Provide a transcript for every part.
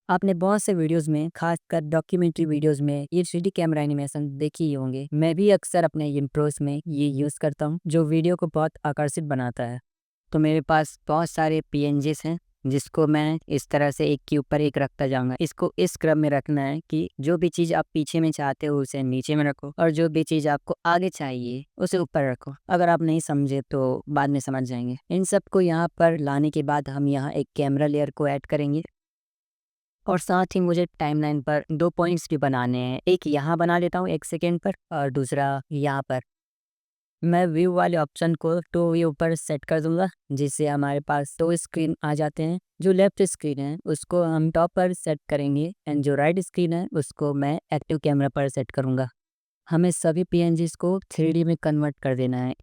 आपने बहुत से वीडियोस में खासकर डॉक्यूमेंट्री वीडियोस में ये 3D कैमरा एनिमेशन देखे ही होंगे। मैं भी अक्सर अपने इंट्रोस में ये यूज़ करता हूँ जो वीडियो को बहुत आकर्षित बनाता है। तो मेरे पास बहुत सारे पीएनजीस हैं जिसको मैं इस तरह से एक के ऊपर एक रखता जाऊंगा। इसको इस क्रम में रखना है कि जो भी चीज़ आप पीछे में चाहते हो उसे नीचे में रखो और जो भी चीज़ आपको आगे चाहिए उसे ऊपर रखो। अगर आप नहीं समझे तो बाद में समझ जाएंगे। इन सब को यहाँ पर लाने के बाद हम यहाँ एक कैमरा लेयर को ऐड करेंगे और साथ ही मुझे टाइमलाइन पर 2 पॉइंट्स भी बनाने हैं। एक यहाँ बना लेता हूँ 1 सेकंड पर और दूसरा यहाँ पर। मैं व्यू वाले ऑप्शन को टू व्यू पर सेट कर दूंगा जिससे हमारे पास 2 स्क्रीन आ जाते हैं। जो लेफ्ट स्क्रीन है उसको हम टॉप पर सेट करेंगे एंड जो राइट स्क्रीन है उसको मैं एक्टिव कैमरा पर सेट करूंगा। हमें सभी पीएनजीज को 3D में कन्वर्ट कर देना है।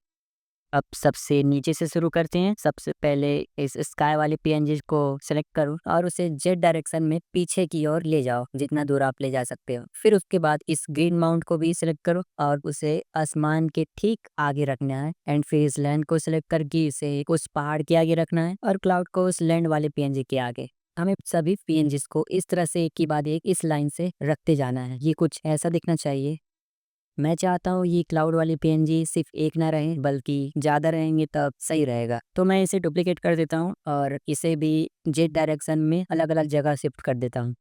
अब सबसे नीचे से शुरू करते हैं। सबसे पहले इस स्काई वाले पीएनजी को सेलेक्ट करो और उसे जेड डायरेक्शन में पीछे की ओर ले जाओ जितना दूर आप ले जा सकते हो। फिर उसके बाद इस ग्रीन माउंट को भी सिलेक्ट करो और उसे आसमान के ठीक आगे रखना है एंड फिर इस लैंड को सिलेक्ट करके इसे उस पहाड़ के आगे रखना है और क्लाउड को उस लैंड वाले पीएनजी के आगे। हमें सभी पीएनजीज को इस तरह से एक के बाद एक इस लाइन से रखते जाना है। ये कुछ ऐसा दिखना चाहिए। मैं चाहता हूँ ये क्लाउड वाली पीएनजी सिर्फ एक ना रहे बल्कि ज़्यादा रहेंगे तब सही रहेगा। तो मैं इसे डुप्लीकेट कर देता हूँ और इसे भी जेड डायरेक्शन में अलग अलग जगह शिफ्ट कर देता हूँ।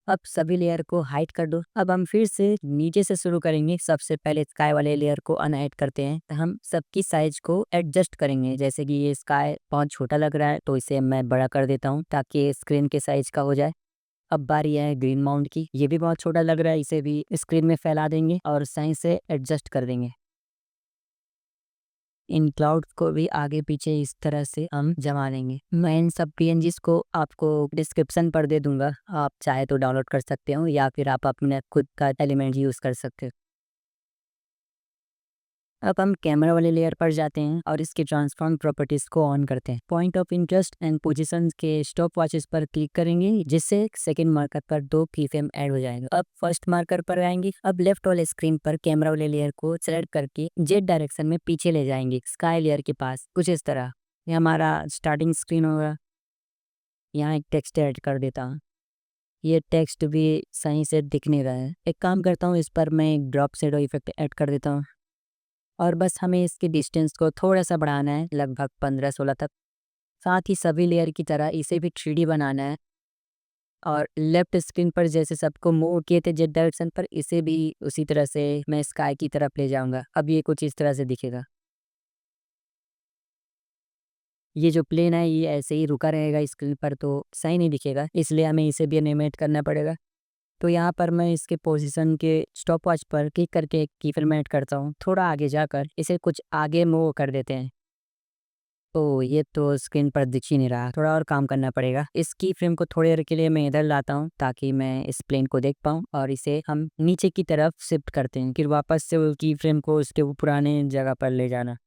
अब सभी लेयर को हाइड कर दो। अब हम फिर से नीचे से शुरू करेंगे। सबसे पहले स्काई वाले लेयर को अनहाइड करते हैं। तो हम सबकी साइज को एडजस्ट करेंगे। जैसे कि ये स्काई बहुत छोटा लग रहा है तो इसे मैं बड़ा कर देता हूँ ताकि स्क्रीन के साइज का हो जाए। अब बारी है ग्रीन माउंट की। ये भी बहुत छोटा लग रहा है, इसे भी स्क्रीन में फैला देंगे और सही से एडजस्ट कर देंगे। इन क्लाउड्स को भी आगे पीछे इस तरह से हम जमा लेंगे। मैं इन सब पीएनजीज को आपको डिस्क्रिप्शन पर दे दूंगा। आप चाहे तो डाउनलोड कर सकते हो या फिर आप अपने खुद का एलिमेंट यूज कर सकते हो। अब हम कैमरा वाले लेयर पर जाते हैं और इसके ट्रांसफॉर्म प्रॉपर्टीज को ऑन करते हैं। Point of interest and position के स्टॉप वॉचेस पर क्लिक करेंगे जिससे सेकंड मार्कर पर 2 की फ्रेम ऐड हो जाएगा। अब फर्स्ट मार्कर पर आएंगे। अब लेफ्ट वाले स्क्रीन पर कैमरा वाले लेयर को सेलेक्ट करके जेड डायरेक्शन में पीछे ले जाएंगे स्काई लेयर के पास कुछ इस तरह। ये हमारा स्टार्टिंग स्क्रीन होगा। यहाँ एक टेक्स्ट ऐड कर देता हूँ। ये टेक्स्ट भी सही से दिख नहीं रहा है। एक काम करता हूँ, इस पर मैं एक ड्रॉप शेडो इफेक्ट ऐड कर देता हूँ और बस हमें इसके डिस्टेंस को थोड़ा सा बढ़ाना है लगभग 15-16 तक। साथ ही सभी लेयर की तरह इसे भी 3D बनाना है और लेफ्ट स्क्रीन पर जैसे सबको मूव किए थे जेड डायरेक्शन पर इसे भी उसी तरह से मैं स्काई की तरफ ले जाऊंगा। अब ये कुछ इस तरह से दिखेगा। ये जो प्लेन है ये ऐसे ही रुका रहेगा स्क्रीन पर तो सही नहीं दिखेगा, इसलिए हमें इसे भी एनिमेट करना पड़ेगा। तो यहाँ पर मैं इसके पोजीशन के स्टॉप वॉच पर क्लिक करके एक की फ्रेम ऐड करता हूँ। थोड़ा आगे जाकर इसे कुछ आगे मूव कर देते हैं। तो ये तो स्क्रीन पर दिख ही नहीं रहा, थोड़ा और काम करना पड़ेगा। इस की फ्रेम को थोड़ी देर के लिए मैं इधर लाता हूँ ताकि मैं इस प्लेन को देख पाऊँ और इसे हम नीचे की तरफ शिफ्ट करते हैं। फिर वापस से वो की फ्रेम को उसके वो पुराने जगह पर ले जाना।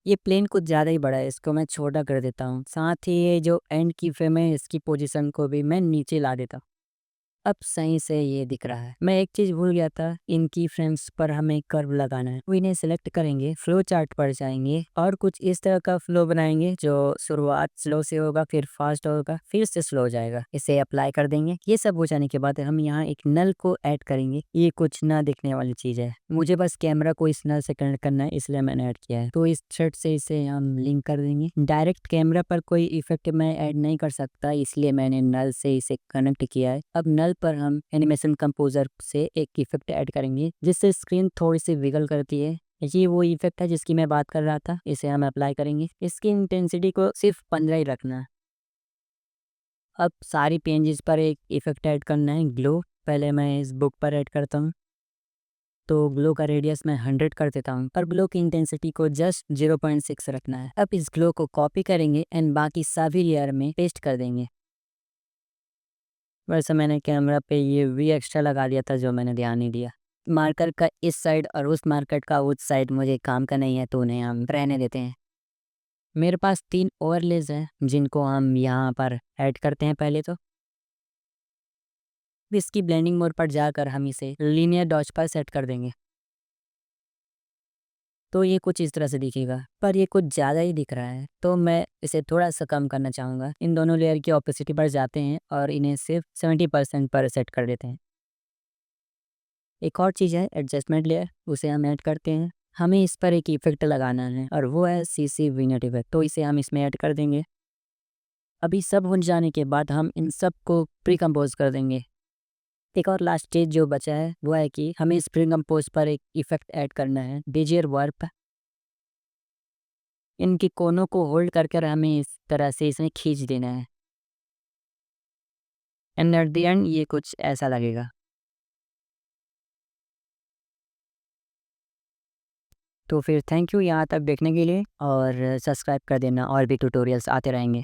ये प्लेन कुछ ज़्यादा ही बड़ा है, इसको मैं छोटा कर देता हूँ। साथ ही ये जो एंड की फ्रेम है इसकी पोजीशन को भी मैं नीचे ला देता हूँ। अब सही से ये दिख रहा है। मैं एक चीज भूल गया था, इन की फ्रेम्स पर हमें कर्व लगाना है। तो इन्हें सेलेक्ट करेंगे, फ्लो चार्ट पर जाएंगे और कुछ इस तरह का फ्लो बनाएंगे जो शुरुआत स्लो से होगा फिर फास्ट होगा फिर से स्लो हो जाएगा। इसे अप्लाई कर देंगे। ये सब हो जाने के बाद हम यहाँ एक नल को ऐड करेंगे। ये कुछ ना दिखने वाली चीज है, मुझे बस कैमरा को इस नल से कनेक्ट करना है इसलिए मैंने ऐड किया है। तो इस थ्रेड से इसे हम लिंक कर देंगे। डायरेक्ट कैमरा पर कोई इफेक्ट मैं ऐड नहीं कर सकता इसलिए मैंने नल से इसे कनेक्ट किया है। अब नल पर हम एनिमेशन कंपोजर से एक इफेक्ट ऐड करेंगे जिससे स्क्रीन थोड़ी सी विगल करती है। ये वो इफेक्ट है जिसकी मैं बात कर रहा था, इसे हम अप्लाई करेंगे। इसकी इंटेंसिटी को सिर्फ 15 ही रखना है। अब सारी पेजेस पर एक इफेक्ट ऐड करना है, ग्लो। पहले मैं इस बुक पर ऐड करता हूँ तो ग्लो का रेडियस मैं 100 कर देता हूँ पर ग्लो की इंटेंसिटी को जस्ट 0.6 रखना है। अब इस ग्लो को कॉपी करेंगे एंड बाकी सभी लेयर में पेस्ट कर देंगे। वैसे मैंने कैमरा पे ये वी एक्स्ट्रा लगा दिया था जो मैंने ध्यान नहीं दिया। मार्कर का इस साइड और उस मार्कर का उस साइड मुझे काम का नहीं है तो उन्हें हम रहने देते हैं। मेरे पास 3 ओवरलेज हैं जिनको हम यहाँ पर ऐड करते हैं। पहले तो इसकी ब्लेंडिंग मोड पर जाकर हम इसे लीनियर डॉज पर सेट कर देंगे। तो ये कुछ इस तरह से दिखेगा, पर ये कुछ ज़्यादा ही दिख रहा है, तो मैं इसे थोड़ा सा कम करना चाहूँगा। इन दोनों लेयर की ऑपेसिटी पर जाते हैं और इन्हें सिर्फ 70% पर सेट कर देते हैं। एक और चीज़ है एडजस्टमेंट लेयर, उसे हम ऐड करते हैं। हमें इस पर एक इफेक्ट लगाना है और वो है सीसी विनेट इफेक्ट, तो इसे हम इसमें ऐड कर देंगे। अभी सब हो जाने के बाद हम इन सब को प्री कंपोज कर देंगे। एक और लास्ट स्टेज जो बचा है वो है कि हमें इस प्री कंपोज पर एक इफेक्ट ऐड करना है, बेजियर वार्प। इनकी कोनों को होल्ड कर कर हमें इस तरह से इसमें खींच देना है एंड एट द एंड ये कुछ ऐसा लगेगा। तो फिर थैंक यू यहाँ तक देखने के लिए और सब्सक्राइब कर देना, और भी ट्यूटोरियल्स आते रहेंगे।